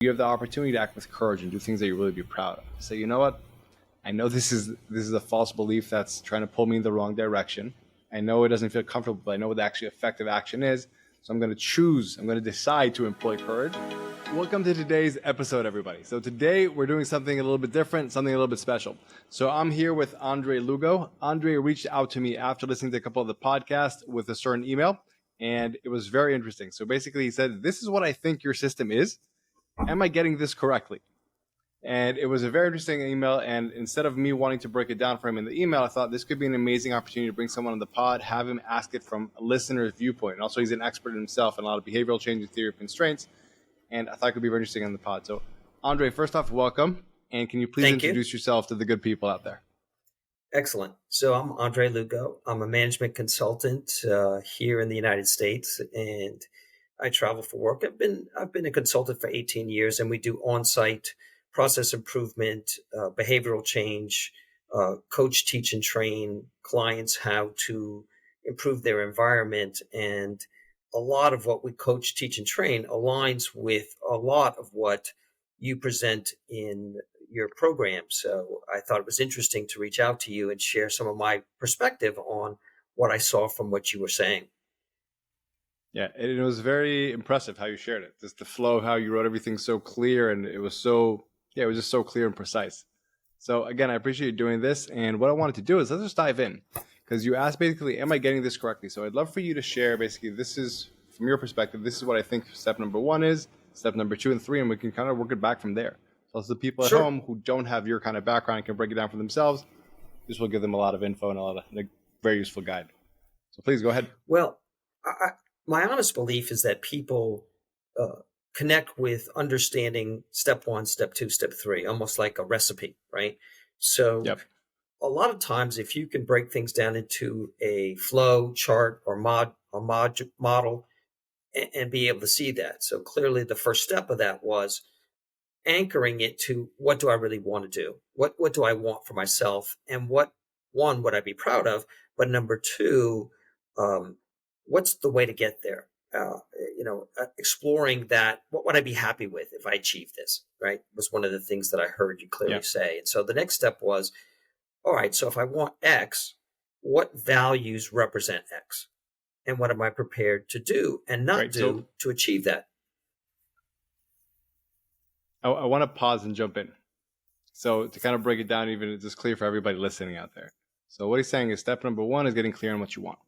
You have the opportunity to act with courage and do things that you really be proud of. Say, you know what? I know this is a false belief that's trying to pull me in the wrong direction. I know it doesn't feel comfortable, but I know what the actually effective action is. So I'm going to decide to employ courage. Welcome to today's episode, everybody. So today we're doing something a little bit different, something a little bit special. So I'm here with Andre Lugo. Andre reached out to me after listening to a couple of the podcasts with a certain email, and it was very interesting. So basically he said, this is what I think your system is. Am I getting this correctly? And it was a very interesting email. And instead of me wanting to break it down for him in the email, I thought this could be an amazing opportunity to bring someone on the pod, have him ask it from a listener's viewpoint. And also, he's an expert himself in a lot of behavioral change and theory of constraints. And I thought it could be very interesting on the pod. So, Andre, first off, welcome. And can you please introduce yourself to the good people out there? Excellent. So I'm Andre Lugo. I'm a management consultant here in the United States, and I travel for work. I've been a consultant for 18 years, and we do on-site process improvement, behavioral change, coach, teach, and train clients how to improve their environment. And a lot of what we coach, teach, and train aligns with a lot of what you present in your program. So I thought it was interesting to reach out to you and share some of my perspective on what I saw from what you were saying. Yeah, and it was very impressive how you shared it. Just the flow, how you wrote everything so clear, and it was just so clear and precise. So again, I appreciate you doing this. And what I wanted to do is let's just dive in, because you asked basically, am I getting this correctly? So I'd love for you to share basically, this is from your perspective, this is what I think step number 1 is, step number 2 and 3, and we can kind of work it back from there. So as the people at home who don't have your kind of background can break it down for themselves, this will give them a lot of info and a lot of very useful guide. So please go ahead. Well, my honest belief is that people connect with understanding step 1, step 2, step 3, almost like a recipe, right? So a lot of times, if you can break things down into a flow chart or model and be able to see that. So clearly the first step of that was anchoring it to, what do I really want to do? What do I want for myself? And what, one, would I be proud of? But number 2, what's the way to get there? Exploring that, what would I be happy with if I achieved this, right? Was one of the things that I heard you clearly say. And so the next step was, all right, so if I want X, what values represent X? And what am I prepared to do and not do to achieve that? I want to pause and jump in. So to kind of break it down, even it's just clear for everybody listening out there. So what he's saying is step number 1 is getting clear on what you want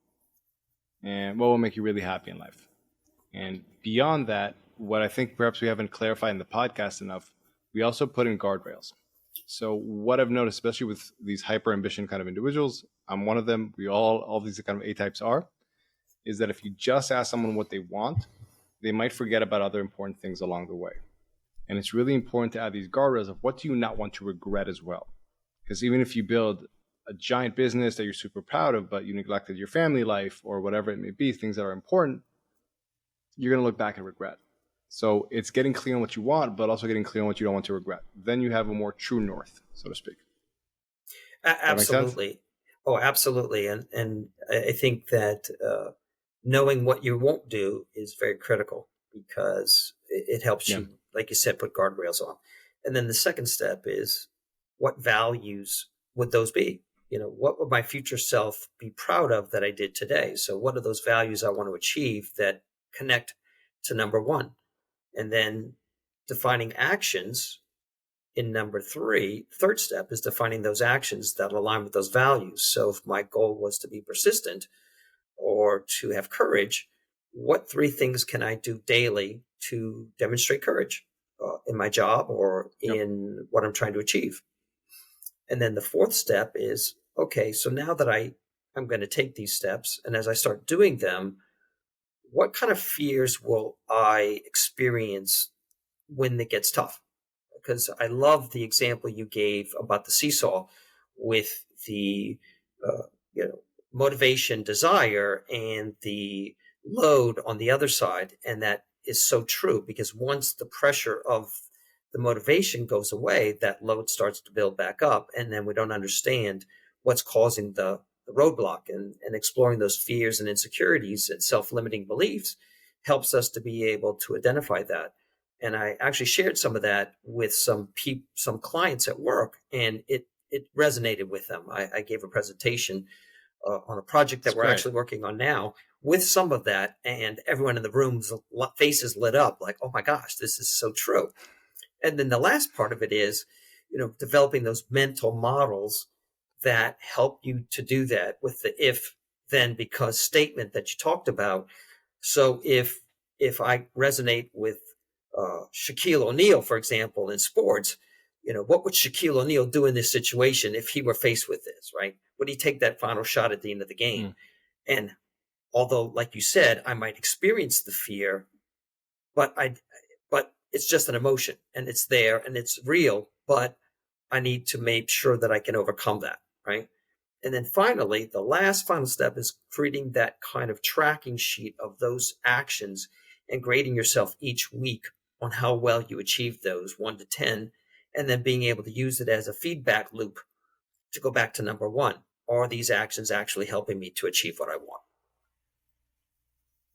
and what will make you really happy in life. And beyond that, what I think perhaps we haven't clarified in the podcast enough, we also put in guardrails. So what I've noticed, especially with these hyper ambition kind of individuals, I'm one of them, we all these kind of A-types are, is that if you just ask someone what they want, they might forget about other important things along the way. And it's really important to add these guardrails of what do you not want to regret as well. Because even if you build a giant business that you're super proud of, but you neglected your family life or whatever it may be, things that are important, you're going to look back and regret. So it's getting clear on what you want, but also getting clear on what you don't want to regret. Then you have a more true north, so to speak. Absolutely. Oh, absolutely. And I think that knowing what you won't do is very critical, because it helps you, like you said, put guardrails on. And then the second step is, what values would those be? What would my future self be proud of that I did today? So what are those values I want to achieve that connect to number 1? And then defining actions in number 3. Third step is defining those actions that align with those values. So if my goal was to be persistent or to have courage, what 3 things can I do daily to demonstrate courage in my job or in what I'm trying to achieve? And then the 4th step is, okay, so now that I'm going to take these steps, and as I start doing them, what kind of fears will I experience when it gets tough? Because I love the example you gave about the seesaw with the motivation, desire, and the load on the other side. And that is so true, because once the pressure of the motivation goes away, that load starts to build back up. And then we don't understand what's causing the roadblock, and exploring those fears and insecurities and self-limiting beliefs helps us to be able to identify that. And I actually shared some of that with some clients at work, and it resonated with them. I gave a presentation on a project It's that we're great. actually working on now with some of that, and everyone in the room's faces lit up like, "Oh my gosh, this is so true." And then the last part of it is, developing those mental models that help you to do that with the if then because statement that you talked about. So if I resonate with Shaquille O'Neal, for example, in sports, what would Shaquille O'Neal do in this situation if he were faced with this, right? Would he take that final shot at the end of the game? Mm. And although, like you said, I might experience the fear, but but it's just an emotion and it's there and it's real, but I need to make sure that I can overcome that, right? And then finally, the last final step is creating that kind of tracking sheet of those actions and grading yourself each week on how well you achieved those 1 to 10, and then being able to use it as a feedback loop to go back to number one. Are these actions actually helping me to achieve what I want?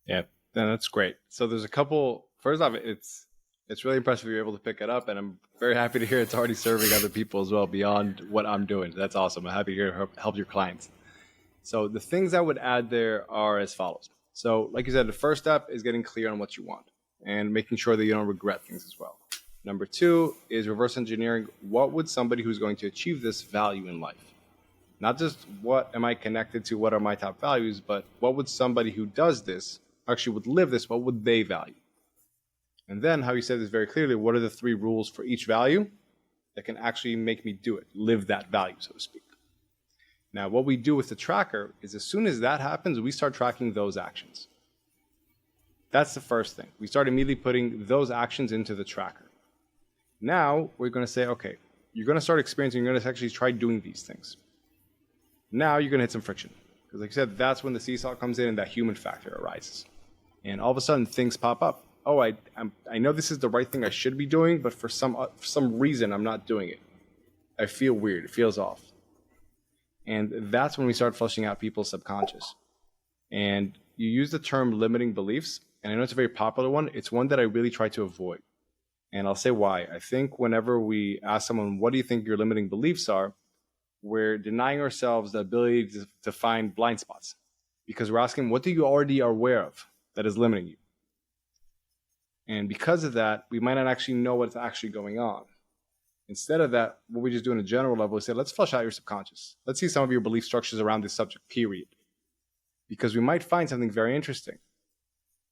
Yeah, that's great. So there's a couple. First off, it's really impressive you're able to pick it up, and I'm very happy to hear it's already serving other people as well beyond what I'm doing. That's awesome. I'm happy to hear it help your clients. So the things I would add there are as follows. So like you said, the first step is getting clear on what you want and making sure that you don't regret things as well. Number two is reverse engineering. What would somebody who's going to achieve this value in life? Not just what am I connected to, what are my top values, but what would somebody who does this, actually would live this, what would they value? And then, how you said this very clearly, what are the 3 rules for each value that can actually make me do it, live that value, so to speak. Now, what we do with the tracker is as soon as that happens, we start tracking those actions. That's the first thing. We start immediately putting those actions into the tracker. Now, we're going to say, okay, you're going to start experiencing, you're going to actually try doing these things. Now, you're going to hit some friction. Because like I said, that's when the seesaw comes in and that human factor arises. And all of a sudden, things pop up. Oh, I know this is the right thing I should be doing, but for some reason, I'm not doing it. I feel weird. It feels off. And that's when we start flushing out people's subconscious. And you use the term limiting beliefs, and I know it's a very popular one. It's one that I really try to avoid. And I'll say why. I think whenever we ask someone, what do you think your limiting beliefs are, we're denying ourselves the ability to find blind spots. Because we're asking, what do you already are aware of that is limiting you? And because of that, we might not actually know what's actually going on. Instead of that, what we just do on a general level is say, let's flush out your subconscious. Let's see some of your belief structures around this subject, period. Because we might find something very interesting.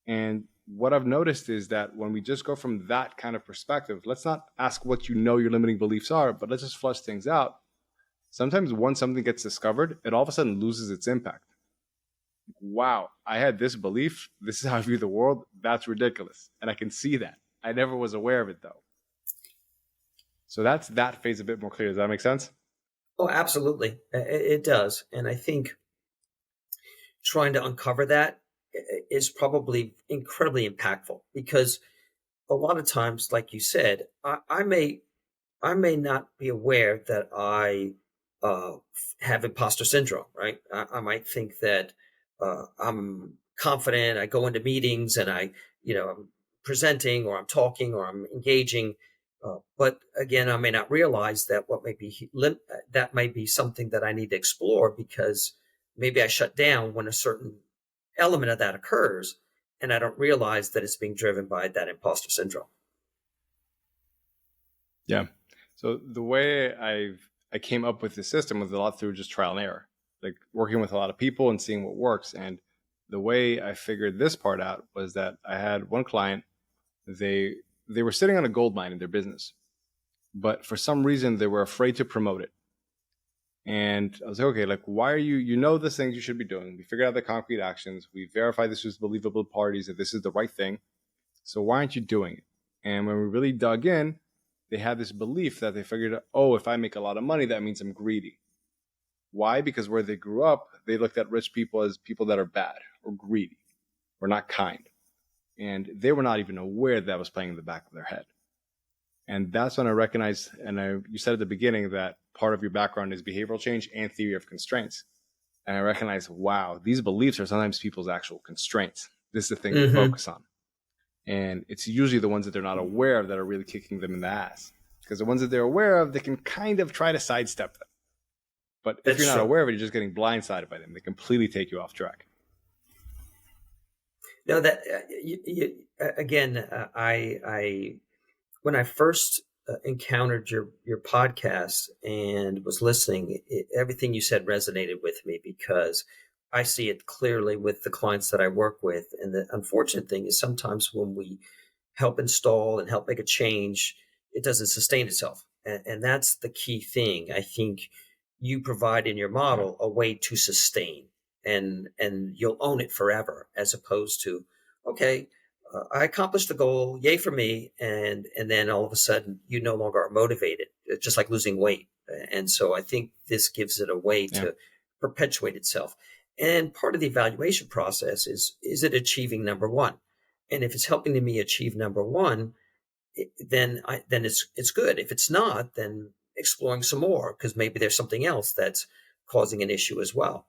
And what I've noticed is that when we just go from that kind of perspective, let's not ask what you know your limiting beliefs are, but let's just flush things out. Sometimes once something gets discovered, it all of a sudden loses its impact. Wow, I had this belief. This is how I view the world. That's ridiculous. And I can see that. I never was aware of it, though. So that's that phase a bit more clear. Does that make sense? Oh, absolutely. It does. And I think trying to uncover that is probably incredibly impactful, because a lot of times, like you said, I may not be aware that I have imposter syndrome, right? I might think that I'm confident. I go into meetings and I'm presenting or I'm talking or I'm engaging. But again, I may not realize that that may be something that I need to explore, because maybe I shut down when a certain element of that occurs, and I don't realize that it's being driven by that imposter syndrome. Yeah. So the way I came up with this system was a lot through just trial and error, like working with a lot of people and seeing what works. And the way I figured this part out was that I had one client, they were sitting on a gold mine in their business, but for some reason they were afraid to promote it. And I was like, okay, like, why are you know the things you should be doing. We figured out the concrete actions. We verified this was believable parties, that this is the right thing. So why aren't you doing it? And when we really dug in, they had this belief that they figured, oh, if I make a lot of money, that means I'm greedy. Why? Because where they grew up, they looked at rich people as people that are bad or greedy or not kind. And they were not even aware that was playing in the back of their head. And that's when I recognized, you said at the beginning that part of your background is behavioral change and theory of constraints. And I recognized, wow, these beliefs are sometimes people's actual constraints. This is the thing to focus on. And it's usually the ones that they're not aware of that are really kicking them in the ass. Because the ones that they're aware of, they can kind of try to sidestep them. But if you're not aware of it, you're just getting blindsided by them. They completely take you off track. No, that again, I when I first encountered your podcast and was listening, everything you said resonated with me because I see it clearly with the clients that I work with. And the unfortunate thing is sometimes when we help install and help make a change, it doesn't sustain itself. And that's the key thing. I think you provide in your model a way to sustain and you'll own it forever, as opposed to, okay, I accomplished the goal, yay for me. And then all of a sudden you no longer are motivated. It's just like losing weight. And so I think this gives it a way to perpetuate itself. And part of the evaluation process is it achieving number one? And if it's helping me achieve number one, then it's good. If it's not, then exploring some more, because maybe there's something else that's causing an issue as well.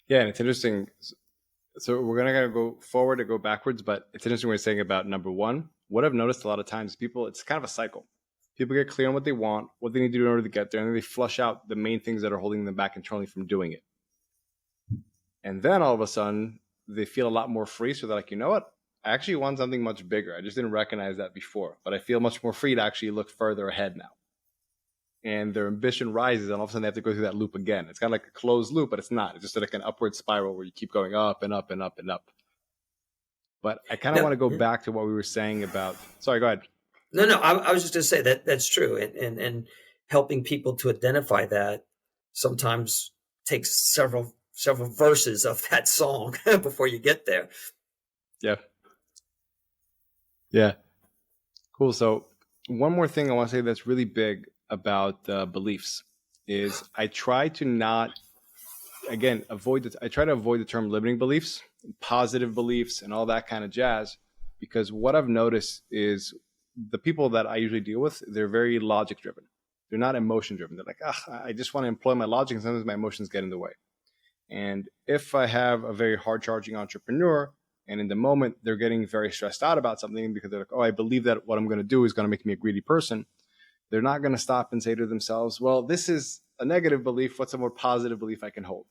Yeah, and it's interesting. So we're going to go forward or go backwards, but it's interesting what you're saying about number one. What I've noticed a lot of times, people, it's kind of a cycle. People get clear on what they want, what they need to do in order to get there, and then they flush out the main things that are holding them back internally from doing it. And then all of a sudden, they feel a lot more free. So they're like, you know what? I actually want something much bigger. I just didn't recognize that before, but I feel much more free to actually look further ahead now. And their ambition rises, and all of a sudden they have to go through that loop again. It's kind of like a closed loop, but it's not. It's just like an upward spiral where you keep going up and up and up and up. But I kind of want to go back to what we were saying about. Sorry, go ahead. No, I was just going to say that that's true, and helping people to identify that sometimes takes several verses of that song before you get there. Yeah. Cool. So one more thing I want to say that's really big about beliefs is I try to not, again, I try to avoid the term limiting beliefs, positive beliefs, and all that kind of jazz, because what I've noticed is the people that I usually deal with, they're very logic driven. They're not emotion driven. They're like, I just want to employ my logic, and sometimes my emotions get in the way. And if I have a very hard charging entrepreneur, and in the moment they're getting very stressed out about something because they're like, I believe that what I'm going to do is going to make me a greedy person, they're not going to stop and say to themselves, well, this is a negative belief. What's a more positive belief I can hold?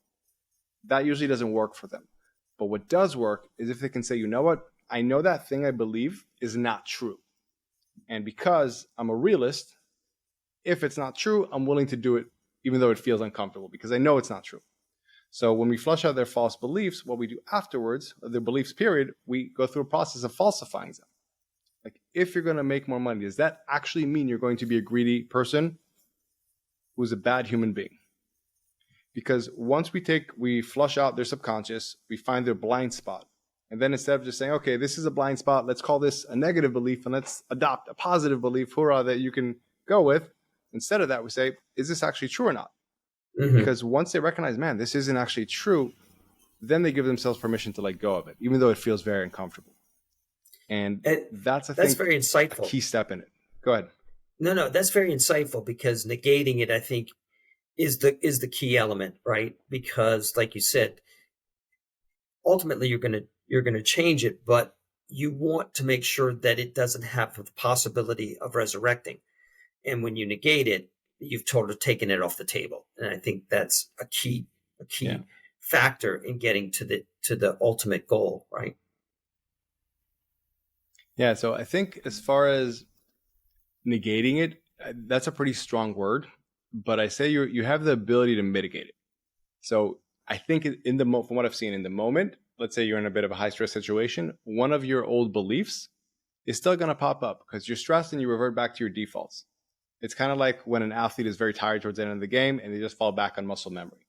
That usually doesn't work for them. But what does work is if they can say, you know what? I know that thing I believe is not true. And because I'm a realist, if it's not true, I'm willing to do it even though it feels uncomfortable because I know it's not true. So when we flush out their false beliefs, what we do afterwards, their beliefs period, we go through a process of falsifying them. Like, if you're going to make more money, does that actually mean you're going to be a greedy person who's a bad human being? Because once we flush out their subconscious, we find their blind spot. And then instead of just saying, okay, this is a blind spot, let's call this a negative belief and let's adopt a positive belief, hoorah, that you can go with. Instead of that, we say, is this actually true or not? Mm-hmm. Because once they recognize, man, this isn't actually true, then they give themselves permission to let go of it, even though it feels very uncomfortable. And that's very insightful. A key step in it. Go ahead. No, that's very insightful because negating it, I think, is the key element, right? Because, like you said, ultimately you're gonna change it, but you want to make sure that it doesn't have the possibility of resurrecting. And when you negate it, you've totally taken it off the table. And I think that's a key factor in getting to the ultimate goal, right? Yeah. So I think as far as negating it, that's a pretty strong word, but I say you have the ability to mitigate it. So I think from what I've seen in the moment, let's say you're in a bit of a high stress situation, one of your old beliefs is still going to pop up because you're stressed and you revert back to your defaults. It's kind of like when an athlete is very tired towards the end of the game and they just fall back on muscle memory.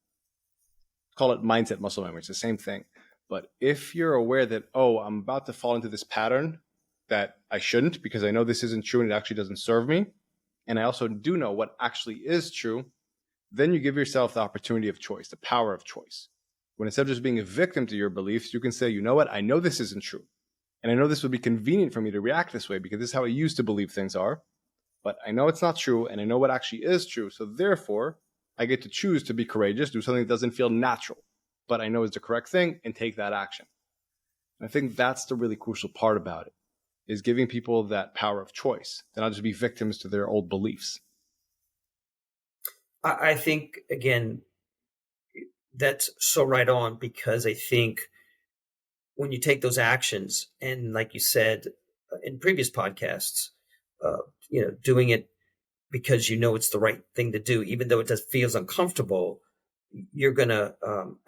Call it mindset muscle memory. It's the same thing. But if you're aware that, I'm about to fall into this pattern that I shouldn't because I know this isn't true and it actually doesn't serve me, and I also do know what actually is true, then you give yourself the opportunity of choice, the power of choice. When instead of just being a victim to your beliefs, you can say, you know what, I know this isn't true. And I know this would be convenient for me to react this way because this is how I used to believe things are. But I know it's not true, and I know what actually is true. So therefore, I get to choose to be courageous, do something that doesn't feel natural, but I know is the correct thing, and take that action. I think that's the really crucial part about it, is giving people that power of choice. They're not just be victims to their old beliefs. I think, again, that's so right on, because I think when you take those actions, and like you said in previous podcasts, doing it because you know it's the right thing to do, even though it just feels uncomfortable, you're gonna.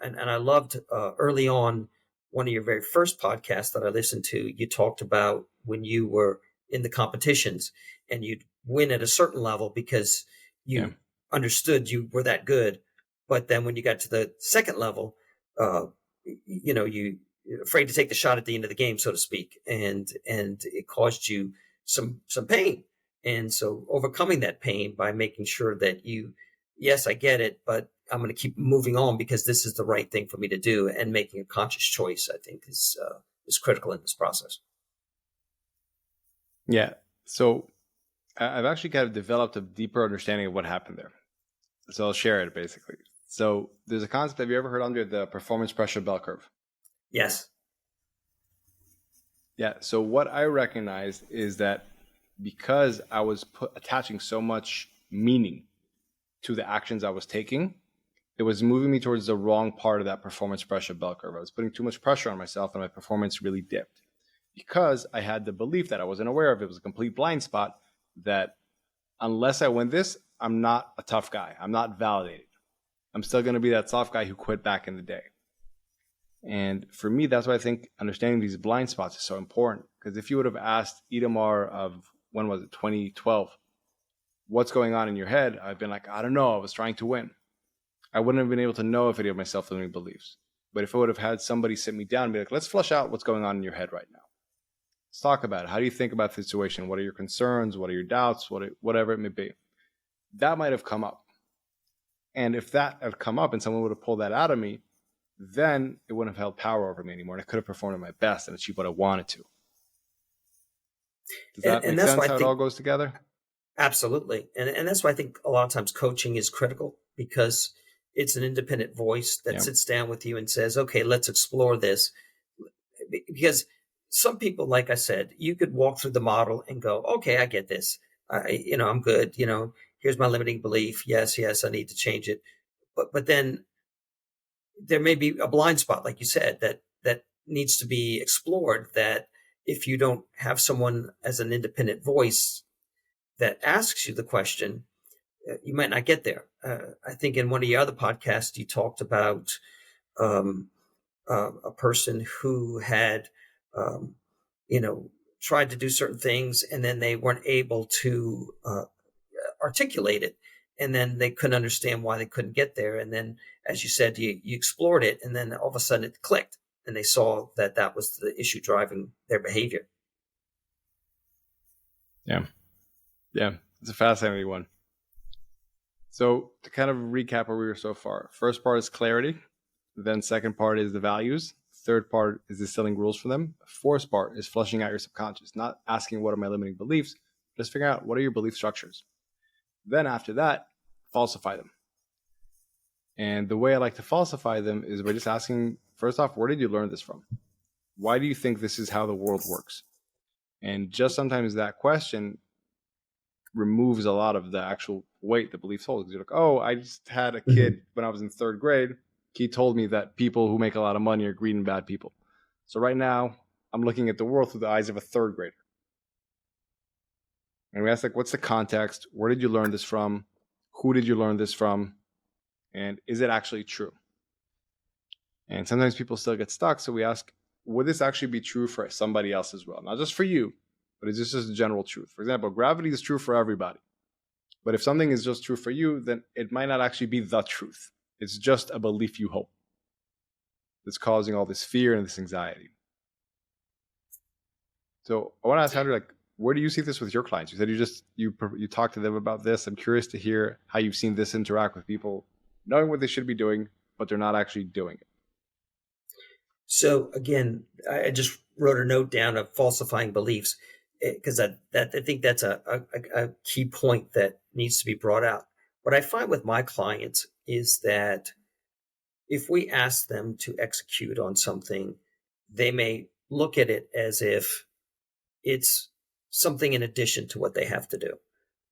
And I loved early on, one of your very first podcasts that I listened to. You talked about when you were in the competitions and you'd win at a certain level because you understood you were that good, but then when you got to the second level, uh, you afraid to take the shot at the end of the game, so to speak, and it caused you some pain. And so overcoming that pain by making sure that yes, I get it, but I'm going to keep moving on because this is the right thing for me to do, and making a conscious choice, I think, is critical in this process. Yeah. So I've actually kind of developed a deeper understanding of what happened there. So I'll share it basically. So there's a concept. Have you ever heard under the performance pressure bell curve? Yes. Yeah. So what I recognized is that because I was attaching so much meaning to the actions I was taking, it was moving me towards the wrong part of that performance pressure bell curve. I was putting too much pressure on myself and my performance really dipped because I had the belief that I wasn't aware of. It was a complete blind spot that unless I win this, I'm not a tough guy. I'm not validated. I'm still going to be that soft guy who quit back in the day. And for me, that's why I think understanding these blind spots is so important. Because if you would have asked Itamar of, when was it, 2012, what's going on in your head? I've been like, I don't know. I was trying to win. I wouldn't have been able to know if any of my self-limiting beliefs. But if I would have had somebody sit me down and be like, let's flush out what's going on in your head right now. Let's talk about it. How do you think about the situation? What are your concerns? What are your doubts? Whatever it may be. That might have come up. And if that had come up and someone would have pulled that out of me, then it wouldn't have held power over me anymore. And I could have performed at my best and achieved what I wanted to. Does that make sense how it all goes together? Absolutely. And that's why I think a lot of times coaching is critical, because it's an independent voice that sits down with you and says, okay, let's explore this. Because some people, like I said, you could walk through the model and go, okay, I get this. I'm good. Here's my limiting belief. Yes, I need to change it. But then there may be a blind spot, like you said, that needs to be explored, that if you don't have someone as an independent voice that asks you the question, you might not get there. I think in one of your other podcasts, you talked about a person who had, tried to do certain things, and then they weren't able to articulate it, and then they couldn't understand why they couldn't get there. And then, as you said, you explored it, and then all of a sudden it clicked, and they saw that was the issue driving their behavior. Yeah, it's a fascinating one. So to kind of recap where we were so far, first part is clarity. Then second part is the values. Third part is distilling rules for them. Fourth part is flushing out your subconscious, not asking what are my limiting beliefs, just figuring out what are your belief structures. Then after that, falsify them. And the way I like to falsify them is by just asking, first off, where did you learn this from? Why do you think this is how the world works? And just sometimes that question removes a lot of the actual weight the beliefs hold. You're like, oh, I just had a kid when I was in third grade. He told me that people who make a lot of money are greedy and bad people. So right now, I'm looking at the world through the eyes of a third grader. And we ask, like, what's the context? Where did you learn this from? Who did you learn this from? And is it actually true? And sometimes people still get stuck. So we ask, would this actually be true for somebody else as well? Not just for you, but is this just a general truth? For example, gravity is true for everybody. But if something is just true for you, then it might not actually be the truth. It's just a belief you hold that's causing all this fear and this anxiety. So I want to ask Andre, like, where do you see this with your clients? You said you talk to them about this. I'm curious to hear how you've seen this interact with people knowing what they should be doing, but they're not actually doing it. So again, I just wrote a note down of falsifying beliefs, because I think that's a key point that needs to be brought out. What I find with my clients is that if we ask them to execute on something, they may look at it as if it's something in addition to what they have to do.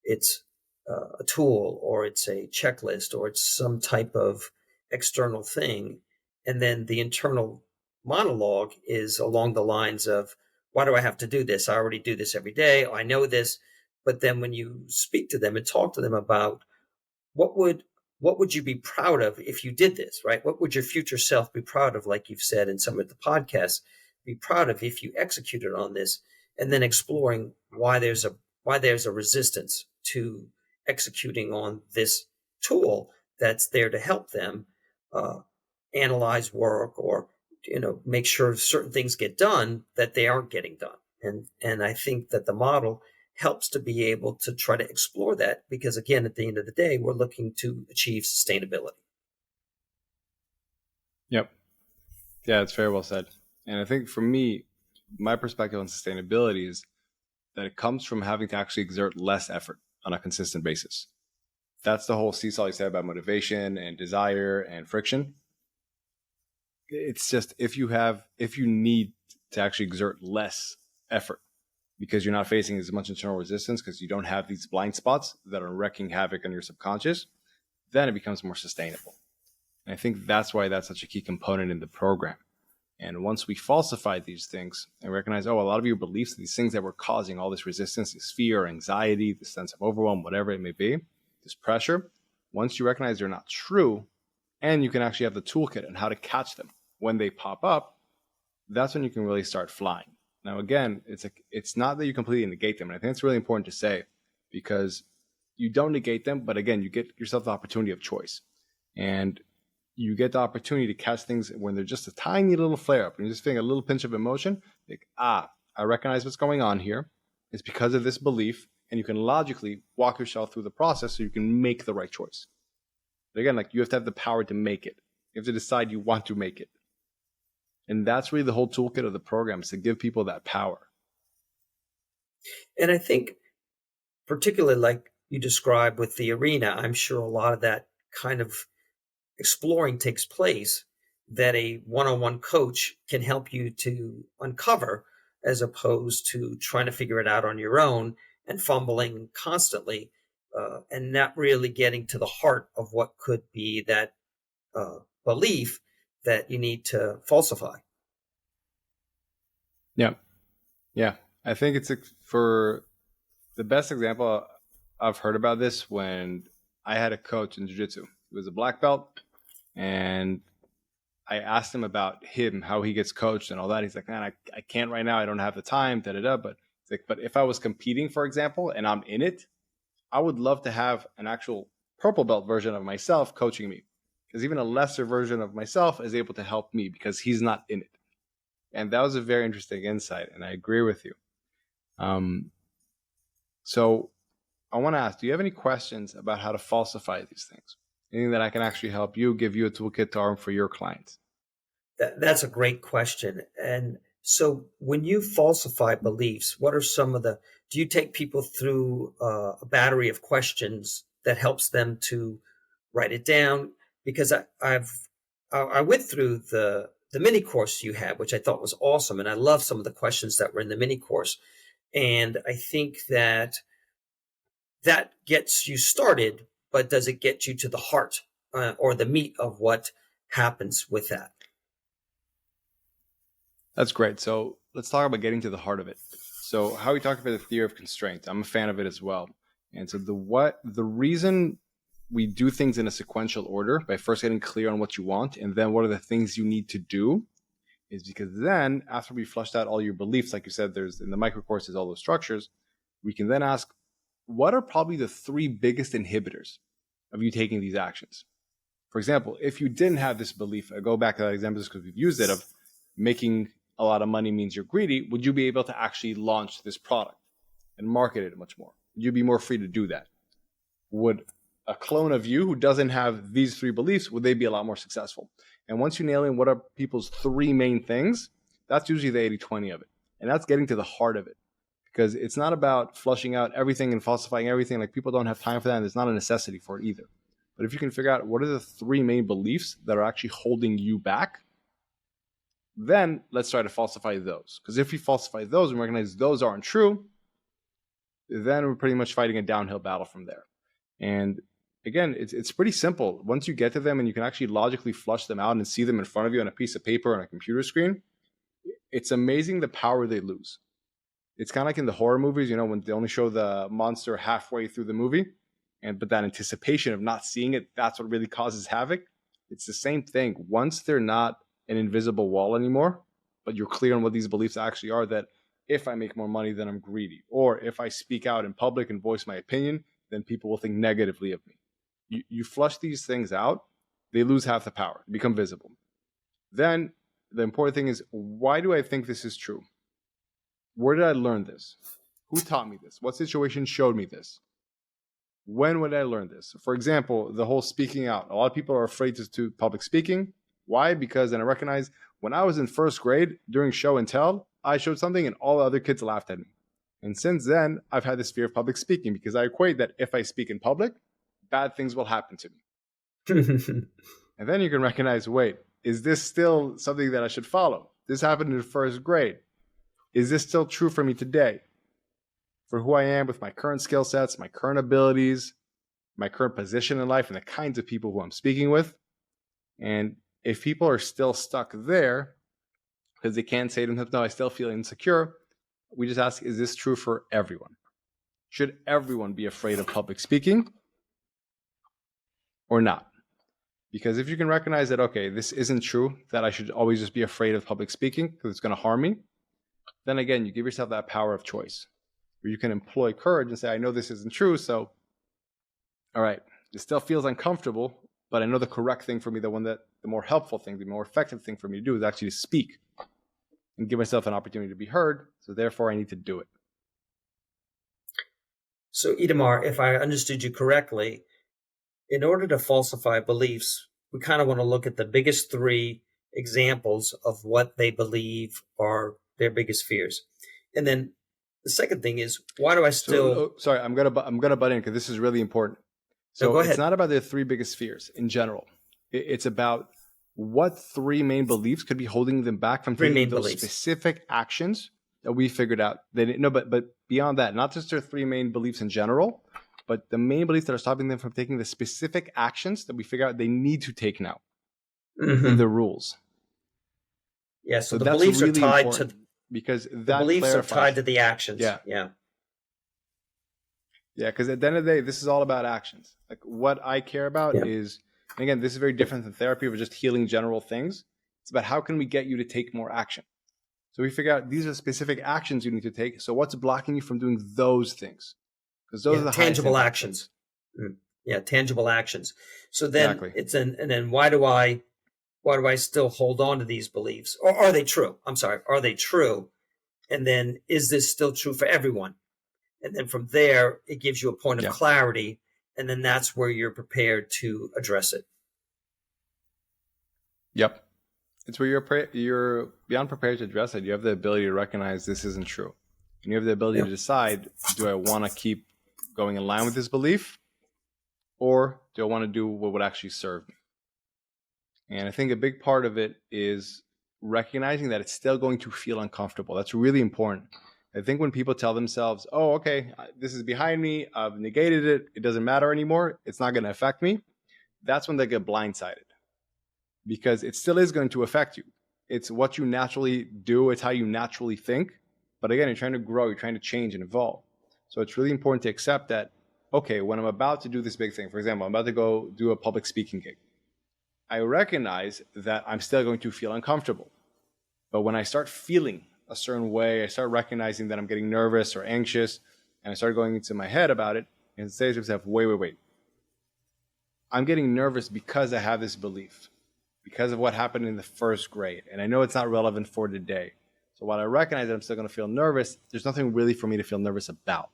It's a tool, or it's a checklist, or it's some type of external thing. And then the internal monologue is along the lines of, why do I have to do this? I already do this every day. I know this. But then when you speak to them and talk to them about what would what would you be proud of if you did this, right? What would your future self be proud of, like you've said in some of the podcasts, be proud of if you executed on this, and then exploring why there's a resistance to executing on this tool that's there to help them uh, analyze work, or make sure certain things get done that they aren't getting done. And I think that the model helps to be able to try to explore that, because again, at the end of the day, we're looking to achieve sustainability. Yep. Yeah, it's very well said. And I think for me, my perspective on sustainability is that it comes from having to actually exert less effort on a consistent basis. That's the whole seesaw you said about motivation and desire and friction. It's just if you need to actually exert less effort because you're not facing as much internal resistance, because you don't have these blind spots that are wreaking havoc on your subconscious, then it becomes more sustainable. And I think that's why that's such a key component in the program. And once we falsify these things and recognize, a lot of your beliefs, these things that were causing all this resistance, this fear, anxiety, this sense of overwhelm, whatever it may be, this pressure, once you recognize they're not true, and you can actually have the toolkit on how to catch them when they pop up, that's when you can really start flying. Now, again, it's not that you completely negate them. And I think it's really important to say, because you don't negate them, but again, you get yourself the opportunity of choice. And you get the opportunity to catch things when they're just a tiny little flare up and you're just feeling a little pinch of emotion. Like, I recognize what's going on here. It's because of this belief. And you can logically walk yourself through the process so you can make the right choice. But again, you have to have the power to make it. You have to decide you want to make it. And that's really the whole toolkit of the program, is to give people that power. And I think, particularly like you described with the arena, I'm sure a lot of that kind of exploring takes place that a one-on-one coach can help you to uncover, as opposed to trying to figure it out on your own and fumbling constantly, and not really getting to the heart of what could be that belief that you need to falsify. Yeah. I think it's for the best example I've heard about this, when I had a coach in jiu-jitsu. He was a black belt, and I asked him about how he gets coached and all that. He's like, man, I can't right now. I don't have the time, But it's like, but if I was competing, for example, and I'm in it, I would love to have an actual purple belt version of myself coaching me, because even a lesser version of myself is able to help me because he's not in it. And that was a very interesting insight, and I agree with you. So I want to ask, do you have any questions about how to falsify these things? Anything that I can actually help you, give you a toolkit to arm for your clients? That's a great question. And so when you falsify beliefs, what are do you take people through a battery of questions that helps them to write it down? Because I went through the mini course you had, which I thought was awesome. And I love some of the questions that were in the mini course. And I think that gets you started, but does it get you to the heart or the meat of what happens with that? That's great. So let's talk about getting to the heart of it. So how we talked about the theory of constraints, I'm a fan of it as well. And so the reason we do things in a sequential order, by first getting clear on what you want and then what are the things you need to do, is because then after we flushed out all your beliefs, like you said, there's in the micro courses, all those structures, we can then ask, what are probably the 3 biggest inhibitors of you taking these actions? For example, if you didn't have this belief, I go back to that example just because we've used it, of making a lot of money means you're greedy, would you be able to actually launch this product and market it much more? Would you be more free to do that? Would a clone of you who doesn't have these 3 beliefs, would they be a lot more successful? And once you nail in what are people's 3 main things, that's usually the 80-20 of it. And that's getting to the heart of it. Because it's not about flushing out everything and falsifying everything. Like, people don't have time for that, and there's not a necessity for it either. But if you can figure out what are the 3 main beliefs that are actually holding you back, Then let's try to falsify those. Because if we falsify those and recognize those aren't true, then we're pretty much fighting a downhill battle from there. And again, it's pretty simple. Once you get to them and you can actually logically flush them out and see them in front of you on a piece of paper on a computer screen, it's amazing the power they lose. It's kind of like in the horror movies, when they only show the monster halfway through the movie, but that anticipation of not seeing it, that's what really causes havoc. It's the same thing. Once they're not an invisible wall anymore, but you're clear on what these beliefs actually are, that if I make more money, then I'm greedy. Or if I speak out in public and voice my opinion, then people will think negatively of me. You flush these things out, they lose half the power, become visible. Then the important thing is, why do I think this is true? Where did I learn this? Who taught me this? What situation showed me this? When would I learn this? For example, the whole speaking out. A lot of people are afraid to do public speaking. Why? Because then I recognize when I was in first grade during show and tell, I showed something and all the other kids laughed at me. And since then, I've had this fear of public speaking because I equate that if I speak in public, bad things will happen to me. And then you can recognize, wait, is this still something that I should follow? This happened in first grade. Is this still true for me today? For who I am with my current skill sets, my current abilities, my current position in life, and the kinds of people who I'm speaking with. And if people are still stuck there because they can't say to themselves, no, I still feel insecure, we just ask, is this true for everyone? Should everyone be afraid of public speaking or not? Because if you can recognize that, okay, this isn't true, that I should always just be afraid of public speaking because it's going to harm me, then again, you give yourself that power of choice where you can employ courage and say, I know this isn't true, so, all right, it still feels uncomfortable, but I know the correct thing for me, the more helpful thing, the more effective thing for me to do is actually to speak and give myself an opportunity to be heard, so therefore I need to do it. So, Itamar, if I understood you correctly, in order to falsify beliefs, we kind of want to look at the biggest three examples of what they believe are their biggest fears. And then the second thing is, why do I still... sorry, I'm gonna butt in because this is really important. So go ahead. It's not about the three biggest fears in general. It's about what three main beliefs could be holding them back from taking those specific actions that we figured out. But beyond that, not just their three main beliefs in general, but the main beliefs that are stopping them from taking the specific actions that we figure out they need to take now in the rules. Yeah, so the beliefs really are tied to... Because the beliefs are tied to the actions. Yeah, because at the end of the day, this is all about actions. Like what I care about is, and again, this is very different than therapy of just healing general things. It's about how can we get you to take more action. So we figure out these are specific actions you need to take. So what's blocking you from doing those things? Because those are the tangible actions. Yeah, tangible actions. So then and then why do I still hold on to these beliefs? Or are they true? I'm sorry. Are they true? And then is this still true for everyone? And then from there, it gives you a point of clarity. And then that's where you're prepared to address it. Yep. It's where you're beyond prepared to address it. You have the ability to recognize this isn't true. And you have the ability to decide, do I want to keep going in line with this belief? Or do I want to do what would actually serve me? And I think a big part of it is recognizing that it's still going to feel uncomfortable. That's really important. I think when people tell themselves, oh, okay, this is behind me, I've negated it, it doesn't matter anymore, it's not going to affect me, that's when they get blindsided. Because it still is going to affect you. It's what you naturally do, it's how you naturally think. But again, you're trying to grow, you're trying to change and evolve. So it's really important to accept that, okay, when I'm about to do this big thing, for example, I'm about to go do a public speaking gig, I recognize that I'm still going to feel uncomfortable. But when I start feeling a certain way, I start recognizing that I'm getting nervous or anxious, and I start going into my head about it, and say to myself, wait. I'm getting nervous because I have this belief, because of what happened in the first grade. And I know it's not relevant for today. So while I recognize that I'm still going to feel nervous, there's nothing really for me to feel nervous about.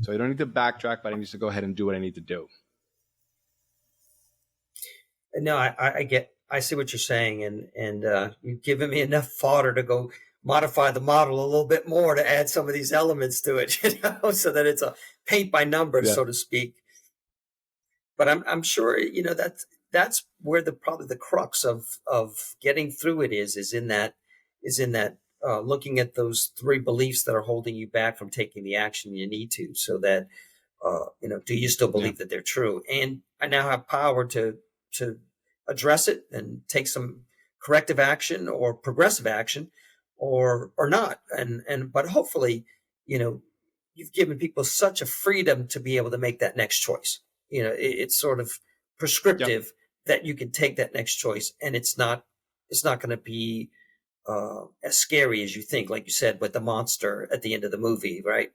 So I don't need to backtrack, but I need to go ahead and do what I need to do. No, I see what you're saying, and you've given me enough fodder to go modify the model a little bit more to add some of these elements to it, so that it's a paint by numbers, so to speak. But I'm sure, that's where the probably the crux of getting through it is in that looking at those three beliefs that are holding you back from taking the action you need to, so that do you still Yeah. believe that they're true? And I now have power to address it and take some corrective action or progressive action, or not. And but hopefully, you know, you've given people such a freedom to be able to make that next choice. It's sort of Yep. prescriptive that you can take that next choice, and it's not going to be as scary as you think, like you said, with the monster at the end of the movie, right?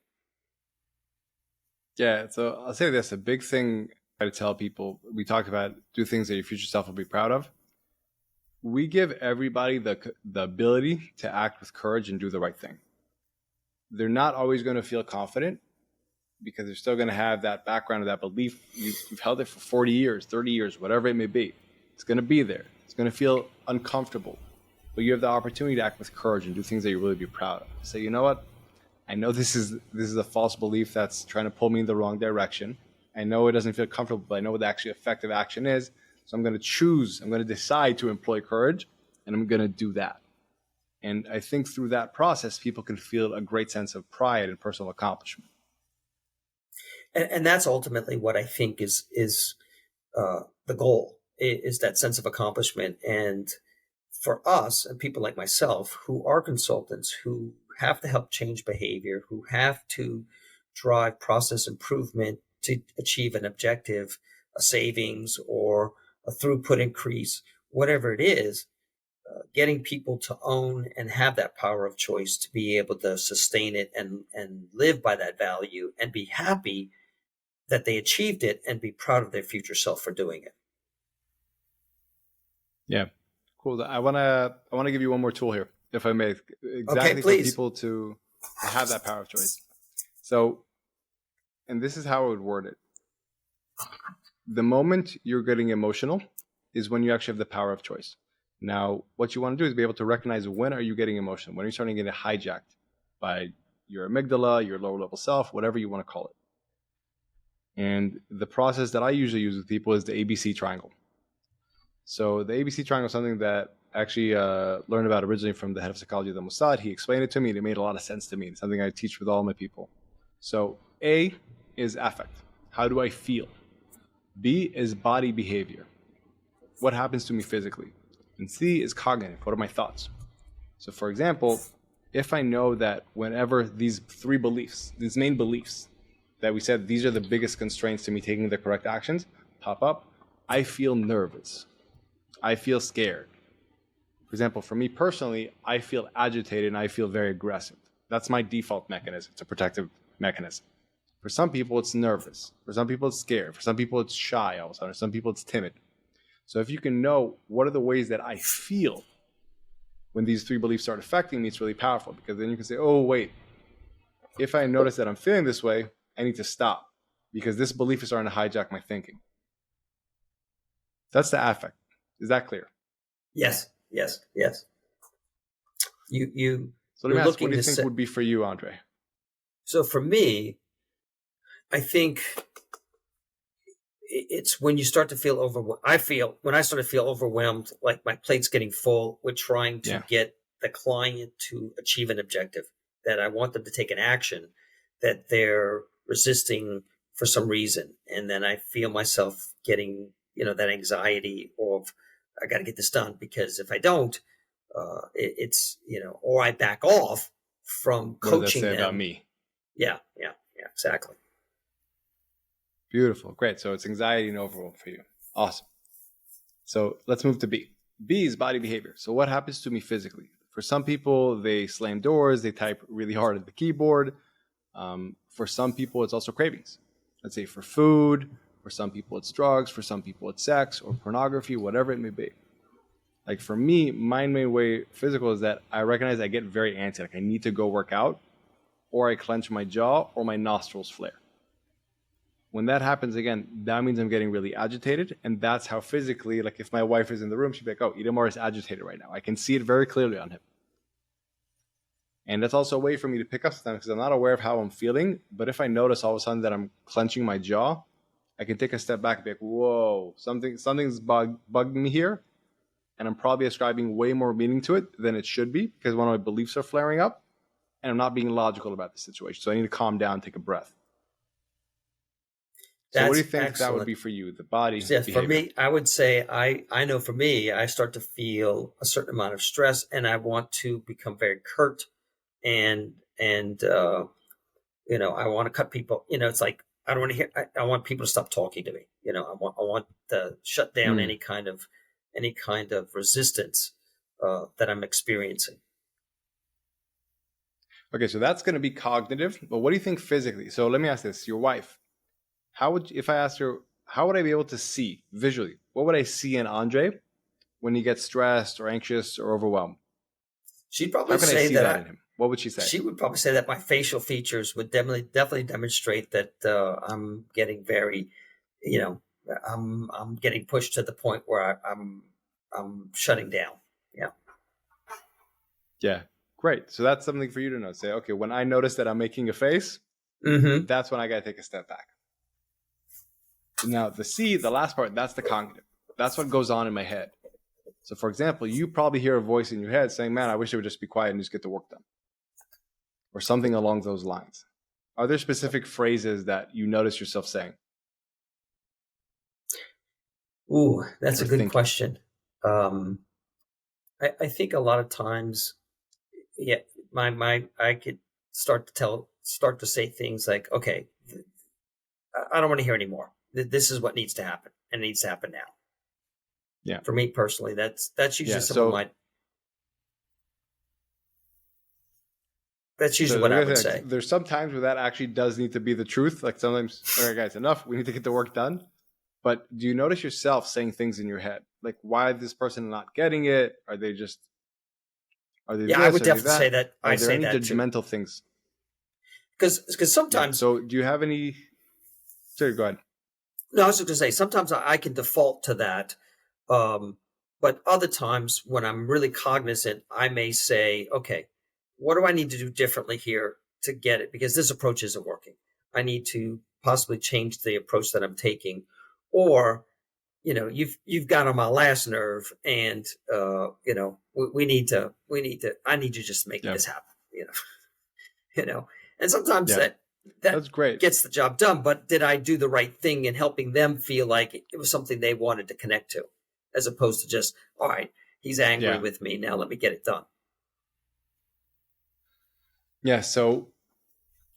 Yeah. So I'll say this: a big thing I try to tell people. We talked about do things that your future self will be proud of. We give everybody the ability to act with courage and do the right thing. They're not always going to feel confident because they're still going to have that background of that belief. You've held it for 40 years, 30 years, whatever it may be. It's going to be there. It's going to feel uncomfortable. But you have the opportunity to act with courage and do things that you really be proud of. Say, you know what? I know this is a false belief that's trying to pull me in the wrong direction. I know it doesn't feel comfortable, but I know what the actually effective action is. So I'm going to decide to employ courage, and I'm going to do that. And I think through that process, people can feel a great sense of pride and personal accomplishment. And that's ultimately what I think is the goal, is that sense of accomplishment. And for us and people like myself who are consultants, who have to help change behavior, who have to drive process improvement to achieve an objective, a savings or a throughput increase, whatever it is, getting people to own and have that power of choice to be able to sustain it and live by that value and be happy that they achieved it and be proud of their future self for doing it. Yeah, cool. I wanna give you one more tool here, if I may, Okay, exactly for please. people to have that power of choice. So, and this is how I would word it: the moment you're getting emotional is when you actually have the power of choice. Now, what you want to do is be able to recognize when are you getting emotional, when are you starting to get hijacked by your amygdala, your lower level self, whatever you want to call it. And the process that I usually use with people is the ABC triangle. So the ABC triangle is something that I actually learned about originally from the head of psychology of the Mossad. He explained it to me and it made a lot of sense to me. It's something I teach with all my people. So A is affect. How do I feel? B is body behavior. What happens to me physically? And C is cognitive. What are my thoughts? So for example, if I know that whenever these three beliefs, these main beliefs that we said these are the biggest constraints to me taking the correct actions, pop up, I feel nervous. I feel scared. For example, for me personally, I feel agitated and I feel very aggressive. That's my default mechanism. It's a protective mechanism. For some people, it's nervous. For some people, it's scared. For some people, it's shy all of a sudden. For some people, it's timid. So if you can know what are the ways that I feel when these three beliefs start affecting me, it's really powerful, because then you can say, oh, wait, if I notice that I'm feeling this way, I need to stop because this belief is starting to hijack my thinking. That's the affect. Is that clear? Yes, yes, yes. So let me You're ask, what looking do you to think would be for you, Andre? so for me, I think it's when you start to feel overwhelmed. When I start to feel overwhelmed, like my plate's getting full with trying to Yeah. get the client to achieve an objective, that I want them to take an action that they're resisting for some reason. And then I feel myself getting, that anxiety of, I got to get this done, because if I don't, it's, or I back off from What does that coaching say about them. me? Yeah, exactly. Beautiful. Great. So it's anxiety and overwhelm for you. Awesome. So let's move to B. B is body behavior. So what happens to me physically? For some people, they slam doors, they type really hard at the keyboard. For some people, it's also cravings. Let's say for food. For some people, it's drugs. For some people, it's sex or pornography, whatever it may be. Like for me, my main way physical is that I recognize I get very antsy. Like I need to go work out, or I clench my jaw, or my nostrils flare. When that happens again, that means I'm getting really agitated. And that's how physically, like if my wife is in the room, she'd be like, oh, Itamar is agitated right now. I can see it very clearly on him. And that's also a way for me to pick up sometimes, because I'm not aware of how I'm feeling. But if I notice all of a sudden that I'm clenching my jaw, I can take a step back and be like, whoa, something's bugging me here. And I'm probably ascribing way more meaning to it than it should be because one of my beliefs are flaring up and I'm not being logical about the situation. So I need to calm down, take a breath. So what do That's you think excellent. that would be for you, the body Yeah, behavior? for me, I would say I know for me, I start to feel a certain amount of stress, and I want to become very curt, and I want to cut people. It's like I don't want to hear. I want people to stop talking to me. I want to shut down Hmm. any kind of resistance that I'm experiencing. Okay, so that's going to be cognitive, but what do you think physically? So let me ask this: your wife, if I asked her, how would I be able to see visually? What would I see in Andre when he gets stressed or anxious or overwhelmed? She'd How probably can I say see that that in him? What would she say? she would probably say that my facial features would definitely demonstrate that I'm getting very, you know, I'm getting pushed to the point where I'm shutting down. Yeah. Yeah, great. So that's something for you to know. Say, okay, when I notice that I'm making a face, Mm-hmm. that's when I got to take a step back. Now, the last part, that's the cognitive. That's what goes on in my head. So, for example, you probably hear a voice in your head saying, man, I wish I would just be quiet and just get the work done, or something along those lines. Are there specific phrases that you notice yourself saying Ooh, that's or a good thinking? question. Um, I think a lot of times, yeah, I could start to say things like, okay, I don't want to hear anymore. This is what needs to happen, and it needs to happen now. Yeah. For me personally, that's usually Yeah. some of my. That's usually what I would say. There's some times where that actually does need to be the truth. Like sometimes, all right, guys, enough. We need to get the work done. But do you notice yourself saying things in your head? Like, why is this person not getting it? Are they this? Yeah, I would Are they definitely say that? that. I Are there say any that too, judgmental things? because Yeah. sometimes. So do you have any? Sorry, go ahead. No, I was just going to say sometimes I can default to that, um, but other times when I'm really cognizant, I may say, okay, what do I need to do differently here to get it? Because this approach isn't working. I need to possibly change the approach that I'm taking, or you've got on my last nerve, and we need to I need you to just make Yeah. this happen. You know, and sometimes Yeah. that That's great. gets the job done. But did I do the right thing in helping them feel like it was something they wanted to connect to, as opposed to just, all right, he's angry Yeah. with me, now let me get it done. Yeah. So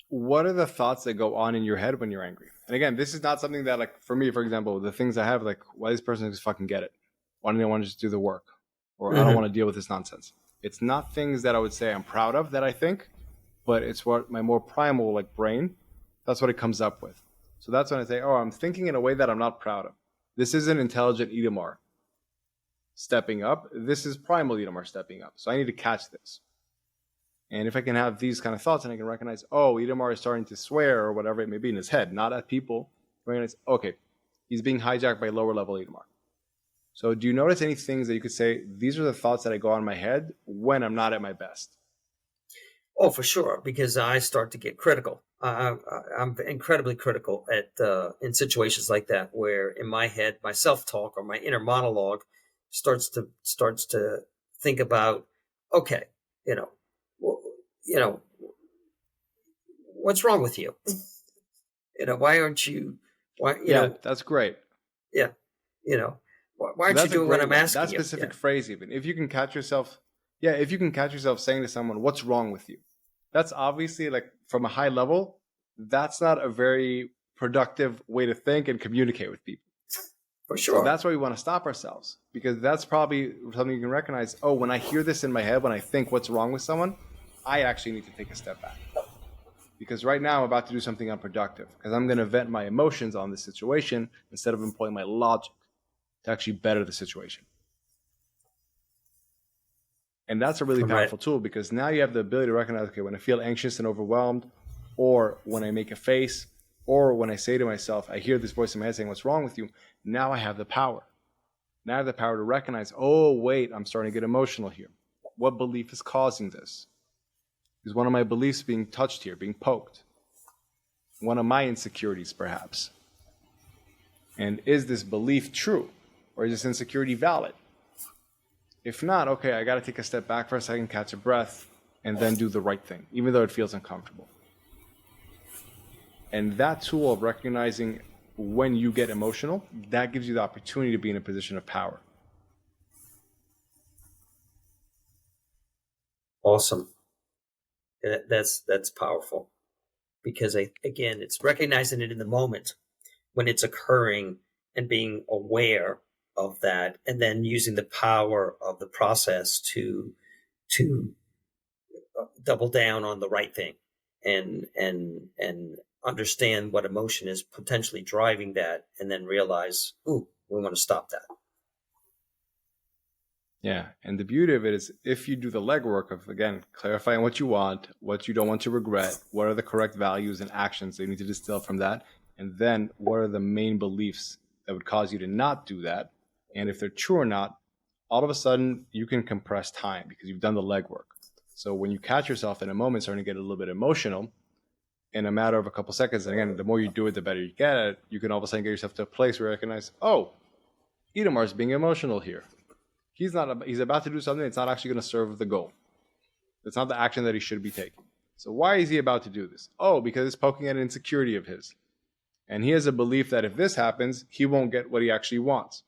what are the thoughts that go on in your head when you're angry? And again, this is not something that, like, for me, for example, the things I have, like, why this person just fucking get it? Why don't they want to just do the work? Or I don't Mm-hmm. want to deal with this nonsense. It's not things that I would say I'm proud of that I think, but it's what my more primal, like, brain, that's what it comes up with. So that's when I say, oh, I'm thinking in a way that I'm not proud of. This isn't intelligent Itamar stepping up. This is primal Itamar stepping up. So I need to catch this. And if I can have these kind of thoughts and I can recognize, oh, Itamar is starting to swear or whatever it may be in his head, not at people, recognize, okay, he's being hijacked by lower level Itamar. So do you notice any things that you could say, these are the thoughts that I go on in my head when I'm not at my best? Oh, for sure, because I start to get critical. I'm incredibly critical at in situations like that, where in my head, my self talk or my inner monologue starts to think about, okay, you know, wh- you know, what's wrong with you? Why aren't you? Why, Yeah, that's great. yeah, why So aren't you that's a doing what great I'm one. That asking you? Yeah, specific phrase, even if you can catch yourself, yeah, if you can catch yourself saying to someone, what's wrong with you? That's obviously, like, from a high level, that's not a very productive way to think and communicate with people. for So sure. that's why we want to stop ourselves, because that's probably something you can recognize. Oh, when I hear this in my head, when I think what's wrong with someone, I actually need to take a step back. Because right now I'm about to do something unproductive, because I'm going to vent my emotions on this situation instead of employing my logic to actually better the situation. And that's a really Right. powerful tool, because now you have the ability to recognize, okay, when I feel anxious and overwhelmed, or when I make a face, or when I say to myself, I hear this voice in my head saying, what's wrong with you? Now I have the power. Now I have the power to recognize, oh, wait, I'm starting to get emotional here. What belief is causing this? Is one of my beliefs being touched here, being poked? One of my insecurities, perhaps. And is this belief true? Or is this insecurity valid? If not, okay, I got to take a step back for a second, catch a breath, and then do the right thing, even though it feels uncomfortable. And that tool of recognizing when you get emotional, that gives you the opportunity to be in a position of power. Awesome. That's powerful, because again, it's recognizing it in the moment when it's occurring and being aware of that, and then using the power of the process to double down on the right thing, and understand what emotion is potentially driving that, and then realize, ooh, we want to stop that. Yeah, and the beauty of it is if you do the legwork of, again, clarifying what you want, what you don't want to regret, what are the correct values and actions that you need to distill from that, and then what are the main beliefs that would cause you to not do that, and if they're true or not, all of a sudden you can compress time because you've done the legwork. So when you catch yourself in a moment starting to get a little bit emotional, in a matter of a couple seconds, and again, the more you do it, the better you get at it, you can all of a sudden get yourself to a place where you recognize, oh, Itamar's being emotional here. He's about to do something that's not actually going to serve the goal. It's not the action that he should be taking. So why is he about to do this? Oh, because it's poking at an insecurity of his. And he has a belief that if this happens, he won't get what he actually wants.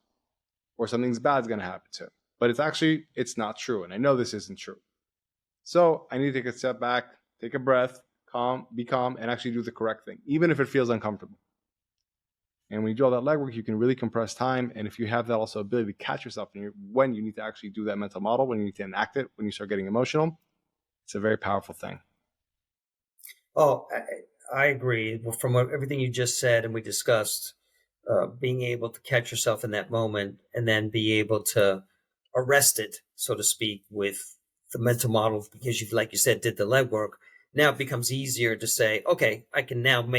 Or something's bad is going to happen to him. But it's not true. And I know this isn't true. So I need to take a step back, take a breath, be calm, and actually do the correct thing, even if it feels uncomfortable. And when you do all that legwork, you can really compress time. And if you have that also ability to catch yourself when you need to actually do that mental model, when you need to enact it, when you start getting emotional, it's a very powerful thing. Oh, I agree. Well, from everything you just said and we discussed, being able to catch yourself in that moment and then be able to arrest it, so to speak, with the mental model, because you've, like you said, did the legwork. Now it becomes easier to say, okay, I can now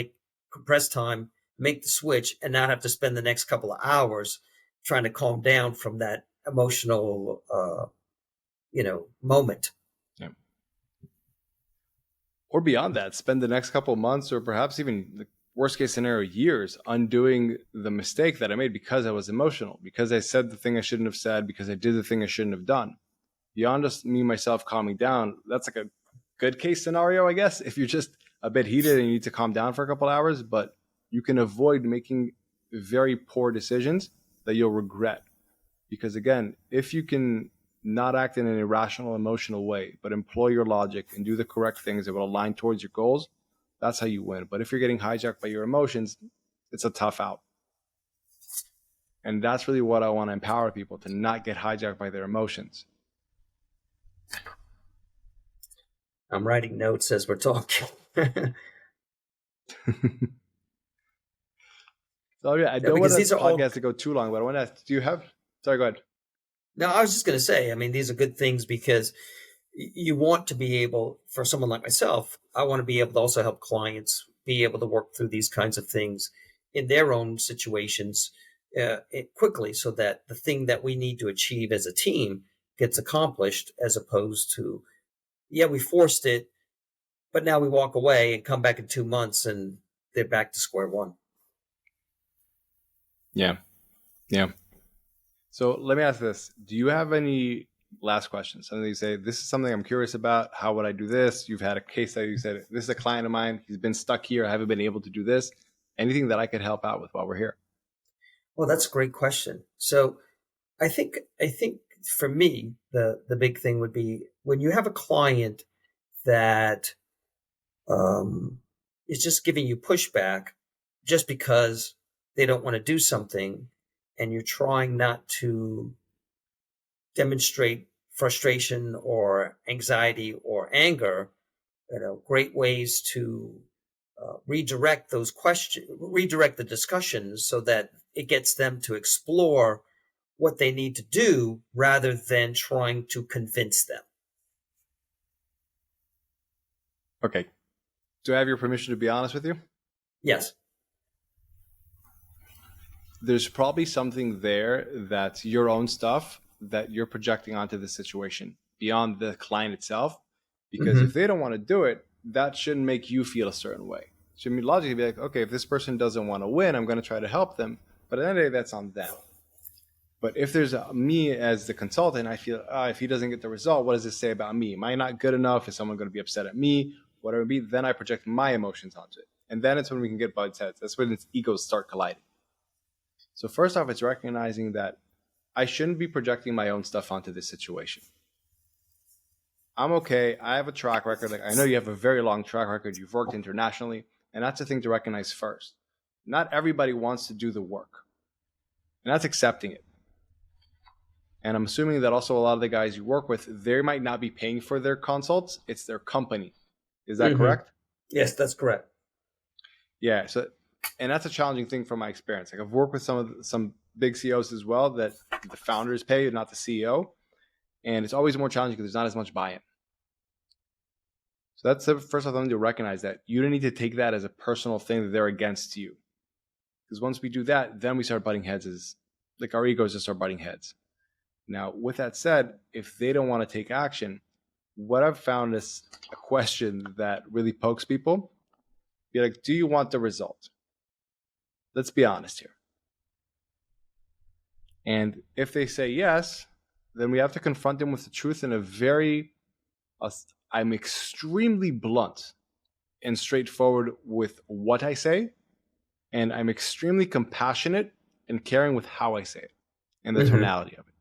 compress time, make the switch, and not have to spend the next couple of hours trying to calm down from that emotional, moment. Yeah. Or beyond that, spend the next couple of months, or perhaps even the worst case scenario, years, undoing the mistake that I made because I was emotional, because I said the thing I shouldn't have said, because I did the thing I shouldn't have done. Beyond just me, myself calming down, that's like a good case scenario, I guess, if you're just a bit heated and you need to calm down for a couple of hours, but you can avoid making very poor decisions that you'll regret. Because again, if you can not act in an irrational, emotional way, but employ your logic and do the correct things that will align towards your goals, that's how you win. But if you're getting hijacked by your emotions, it's a tough out. And that's really what I want to empower people, to not get hijacked by their emotions. I'm writing notes as we're talking. So yeah, I don't want this podcast to go too long, but I want to ask, do you have... Sorry, go ahead. No, I was just going to say, I mean, these are good things because you want to be able, for someone like myself, I want to be able to also help clients be able to work through these kinds of things in their own situations quickly, so that the thing that we need to achieve as a team gets accomplished, as opposed to, yeah, we forced it, but now we walk away and come back in 2 months and they're back to square one. Yeah. So let me ask this. Do you have any last questions? Something you say, this is something I'm curious about. How would I do this? You've had a case that you said, this is a client of mine. He's been stuck here. I haven't been able to do this. Anything that I could help out with while we're here? Well, that's a great question. So I think for me, the big thing would be when you have a client that is just giving you pushback just because they don't want to do something, and you're trying not to demonstrate frustration or anxiety or anger, great ways to redirect the discussions so that it gets them to explore what they need to do rather than trying to convince them. Okay. Do I have your permission to be honest with you? Yes. There's probably something there that's your own stuff that you're projecting onto the situation beyond the client itself. Because if they don't want to do it, that shouldn't make you feel a certain way. It should logically be like, okay, if this person doesn't want to win, I'm going to try to help them. But at the end of the day, that's on them. But if there's me as the consultant, I feel if he doesn't get the result, what does this say about me? Am I not good enough? Is someone going to be upset at me? Whatever it be, then I project my emotions onto it. And then it's when we can get butts heads. That's when its egos start colliding. So first off, it's recognizing that I shouldn't be projecting my own stuff onto this situation. I'm okay. I have a track record. Like I know you have a very long track record. You've worked internationally. And that's the thing to recognize first. Not everybody wants to do the work. And that's accepting it. And I'm assuming that also a lot of the guys you work with, they might not be paying for their consults. It's their company. Is that correct? Yes, that's correct. Yeah. So, and that's a challenging thing from my experience. Like I've worked with some big CEOs as well that the founders pay, not the CEO. And it's always more challenging because there's not as much buy-in. So that's the first thing to recognize, that you don't need to take that as a personal thing that they're against you. Because once we do that, then we start butting heads. As like our egos just start butting heads. Now, with that said, if they don't want to take action, what I've found is a question that really pokes people. Be like, do you want the result? Let's be honest here. And if they say yes, then we have to confront them with the truth in a very, I'm extremely blunt and straightforward with what I say. And I'm extremely compassionate and caring with how I say it and the tonality of it.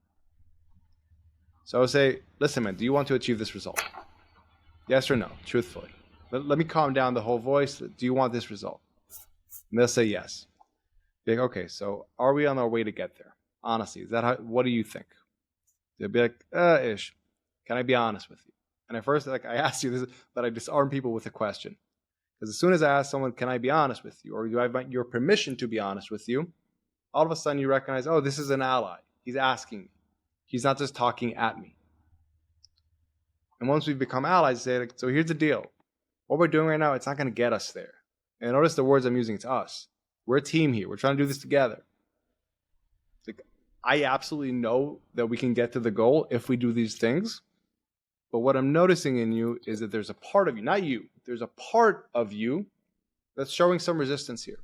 So I would say, listen, man, do you want to achieve this result? Yes or no, truthfully. Let me calm down the whole voice. Do you want this result? And they'll say yes. Be like, okay, so are we on our way to get there? Honestly, is that how, what do you think? They'll be like, ish. Can I be honest with you? And at first, like I asked you this, but I disarm people with a question. Because as soon as I ask someone, can I be honest with you? Or do I want your permission to be honest with you? All of a sudden you recognize, oh, this is an ally. He's asking me. He's not just talking at me. And once we become allies, say, like, so here's the deal. What we're doing right now, it's not going to get us there. And notice the words I'm using, it's us. We're a team here. We're trying to do this together. Like, I absolutely know that we can get to the goal if we do these things. But what I'm noticing in you is that there's a part of you, not you, there's a part of you that's showing some resistance here.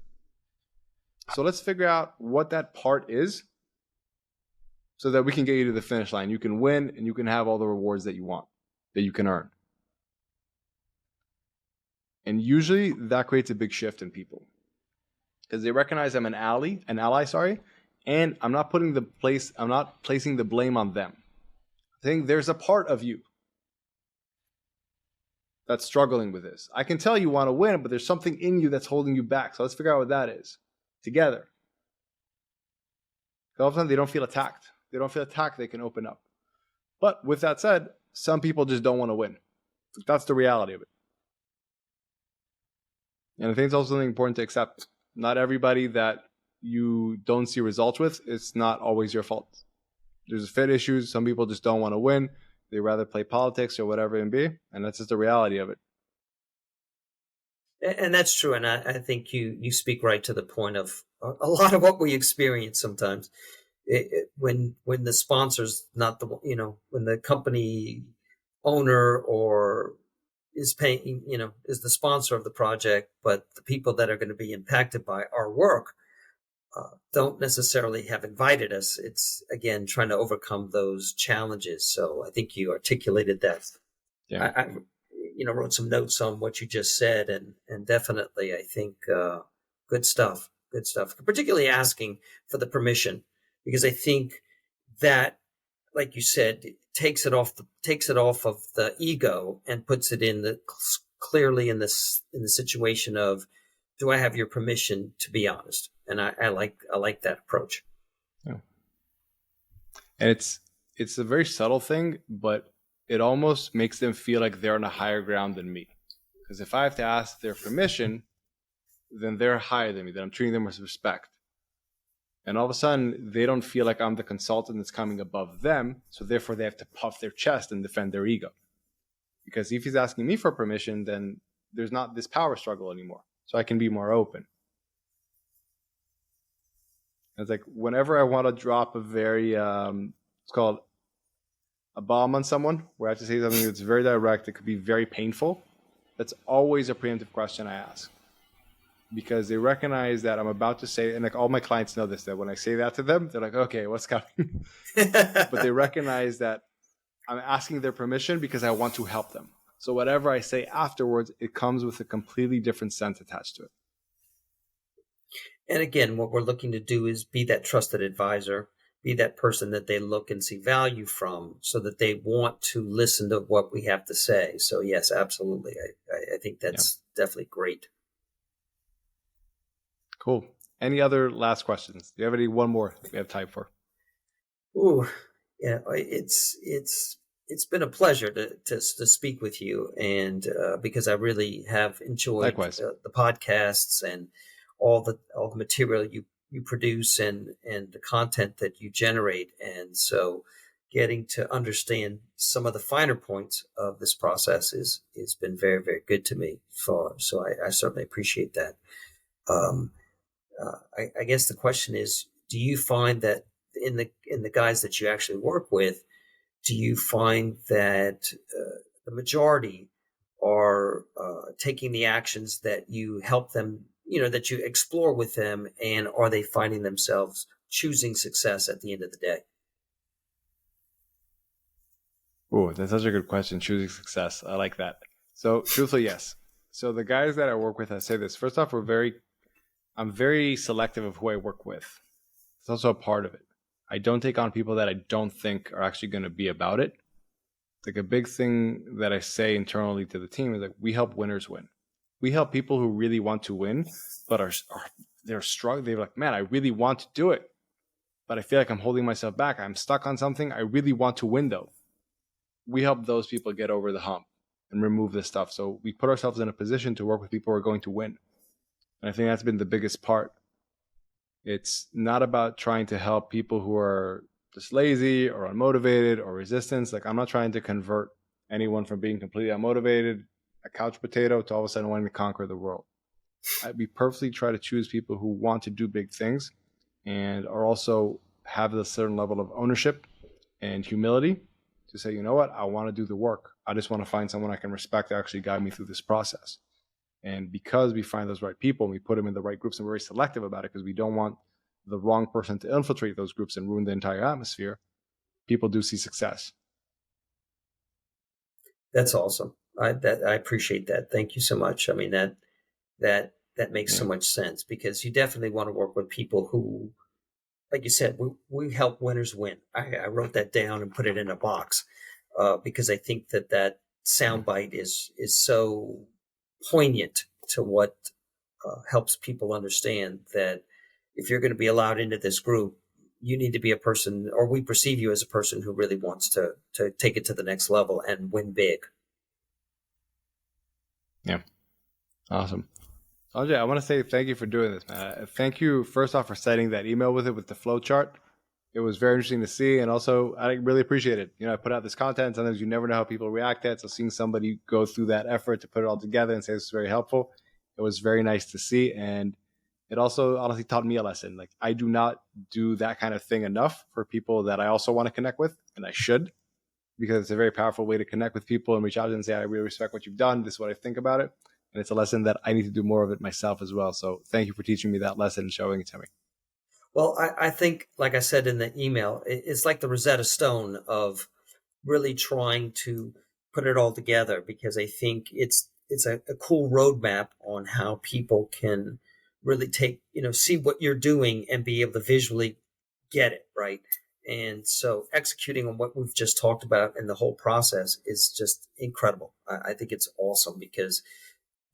So let's figure out what that part is so that we can get you to the finish line. You can win and you can have all the rewards that you want, that you can earn. And usually that creates a big shift in people because they recognize I'm an ally, and I'm not placing the blame on them. I think there's a part of you that's struggling with this. I can tell you want to win, but there's something in you that's holding you back. So let's figure out what that is together. All of a sudden, they don't feel attacked. They don't feel attacked. They can open up. But with that said, some people just don't want to win. That's the reality of it. And I think it's also something important to accept. Not everybody that you don't see results with, it's not always your fault. There's fit issues. Some people just don't want to win. They rather play politics or whatever it may be. And that's just the reality of it. And that's true. And I think you speak right to the point of a lot of what we experience sometimes. When the sponsor's not when the company owner or is paying, is the sponsor of the project, but the people that are going to be impacted by our work don't necessarily have invited us. It's, again, trying to overcome those challenges. So I think you articulated that. Yeah. I wrote some notes on what you just said, and definitely I think good stuff, particularly asking for the permission, because I think that, like you said, takes it off of the ego and puts it clearly in the situation of, do I have your permission to be honest? And I like that approach. Yeah. And it's a very subtle thing, but it almost makes them feel like they're on a higher ground than me. Because if I have to ask their permission, then they're higher than me, then I'm treating them with respect. And all of a sudden, they don't feel like I'm the consultant that's coming above them, so therefore they have to puff their chest and defend their ego. Because if he's asking me for permission, then there's not this power struggle anymore. So I can be more open. It's like whenever I want to drop a very, it's called a bomb on someone, where I have to say something that's very direct, it could be very painful. That's always a preemptive question I ask. because they recognize that I'm about to say, and like all my clients know this, that when I say that to them, they're like, okay, what's coming? But they recognize that I'm asking their permission because I want to help them. So whatever I say afterwards, it comes with a completely different sense attached to it. And again, what we're looking to do is be that trusted advisor, be that person that they look and see value from, so that they want to listen to what we have to say. So yes, absolutely. I think that's definitely great. Cool. Any other last questions? Do you have any one more we have time for? Ooh, yeah, it's been a pleasure to speak with you, and because I really have enjoyed Likewise. the podcasts and all the material you produce and the content that you generate, and so getting to understand some of the finer points of this process has been very, very good to me. So I certainly appreciate that. Um, I guess the question is, do you find that in the guys that you actually work with, do you find that the majority are taking the actions that you help them, that you explore with them, and are they finding themselves choosing success at the end of the day? Oh, that's such a good question. Choosing success. I like that. So truthfully, yes. So the guys that I work with, I say this. First off, I'm very selective of who I work with. It's also a part of it. I don't take on people that I don't think are actually going to be about it. Like a big thing that I say internally to the team is like, we help winners win. We help people who really want to win, but they're struggling. They're like, man, I really want to do it, but I feel like I'm holding myself back. I'm stuck on something. I really want to win though. We help those people get over the hump and remove this stuff. So we put ourselves in a position to work with people who are going to win. And I think that's been the biggest part. It's not about trying to help people who are just lazy or unmotivated or resistance. Like I'm not trying to convert anyone from being completely unmotivated, a couch potato, to all of a sudden wanting to conquer the world. We purposely try to choose people who want to do big things and are also have a certain level of ownership and humility to say, you know what, I want to do the work. I just want to find someone I can respect to actually guide me through this process. And because we find those right people and we put them in the right groups, and we're very selective about it because we don't want the wrong person to infiltrate those groups and ruin the entire atmosphere, people do see success. That's awesome. I appreciate that. Thank you so much. I mean, that makes so much sense, because you definitely want to work with people who, like you said, we help winners win. I wrote that down and put it in a box because I think that soundbite is so poignant to what helps people understand that if you're going to be allowed into this group, you need to be a person, or we perceive you as a person who really wants to take it to the next level and win big. Yeah. Awesome. Andre, I want to say thank you for doing this, man. Thank you, first off, for sending that email with the flow chart. It was very interesting to see, and also I really appreciate it. I put out this content. Sometimes you never know how people react to it, so seeing somebody go through that effort to put it all together and say this is very helpful, it was very nice to see, and it also honestly taught me a lesson. Like I do not do that kind of thing enough for people that I also want to connect with, and I should, because it's a very powerful way to connect with people and reach out and say, I really respect what you've done. This is what I think about it. And it's a lesson that I need to do more of it myself as well. So thank you for teaching me that lesson and showing it to me. Well, I think, like I said in the email, it's like the Rosetta Stone of really trying to put it all together, because I think it's a cool roadmap on how people can really see what you're doing and be able to visually get it, right? And so executing on what we've just talked about in the whole process is just incredible. I think it's awesome, because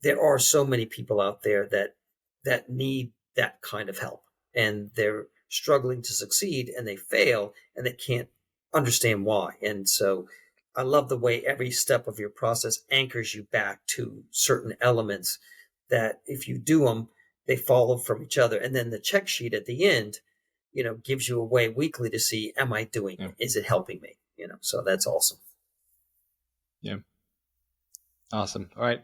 there are so many people out there that need that kind of help, and they're struggling to succeed and they fail and they can't understand why. And so I love the way every step of your process anchors you back to certain elements that if you do them, they follow from each other. And then the check sheet at the end, gives you a way weekly to see, am I doing it? Is it helping me? So that's awesome. Yeah. Awesome. All right.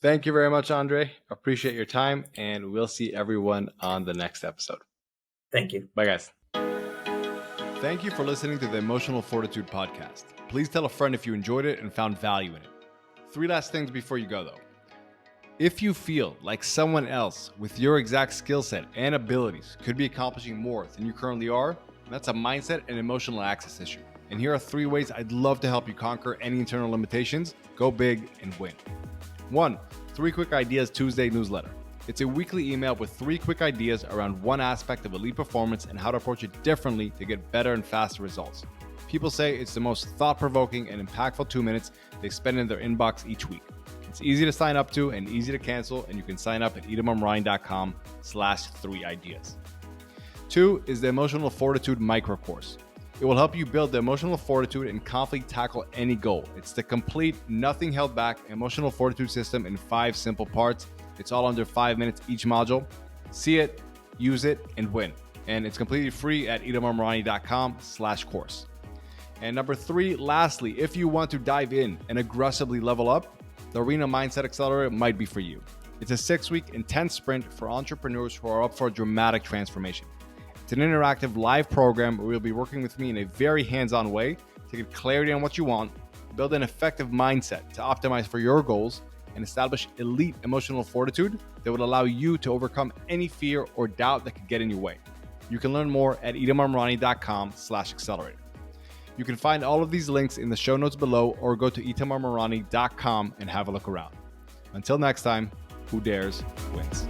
Thank you very much, Andre. Appreciate your time, and we'll see everyone on the next episode. Thank you. Bye, guys. Thank you for listening to the Emotional Fortitude Podcast. Please tell a friend if you enjoyed it and found value in it. 3 last things before you go, though. If you feel like someone else with your exact skill set and abilities could be accomplishing more than you currently are, that's a mindset and emotional access issue. And here are 3 ways I'd love to help you conquer any internal limitations, go big, and win. 1. 3 Quick Ideas Tuesday newsletter. It's a weekly email with 3 quick ideas around one aspect of elite performance and how to approach it differently to get better and faster results. People say it's the most thought-provoking and impactful 2 minutes they spend in their inbox each week. It's easy to sign up to and easy to cancel, and you can sign up at itamarmarani.com/3ideas. 2 is the Emotional Fortitude Micro Course. It will help you build the emotional fortitude and confidently tackle any goal. It's the complete, nothing held back emotional fortitude system in 5 simple parts. It's all under 5 minutes each module. See it, use it, and win. And it's completely free at itamarmarani.com/course. And number 3, lastly, if you want to dive in and aggressively level up, the Arena Mindset Accelerator might be for you. It's a 6-week intense sprint for entrepreneurs who are up for a dramatic transformation. It's an interactive live program where you'll be working with me in a very hands-on way to get clarity on what you want, build an effective mindset to optimize for your goals, and establish elite emotional fortitude that would allow you to overcome any fear or doubt that could get in your way. You can learn more at itamarmarani.com/accelerator. You can find all of these links in the show notes below or go to itamarmarani.com and have a look around. Until next time, who dares wins.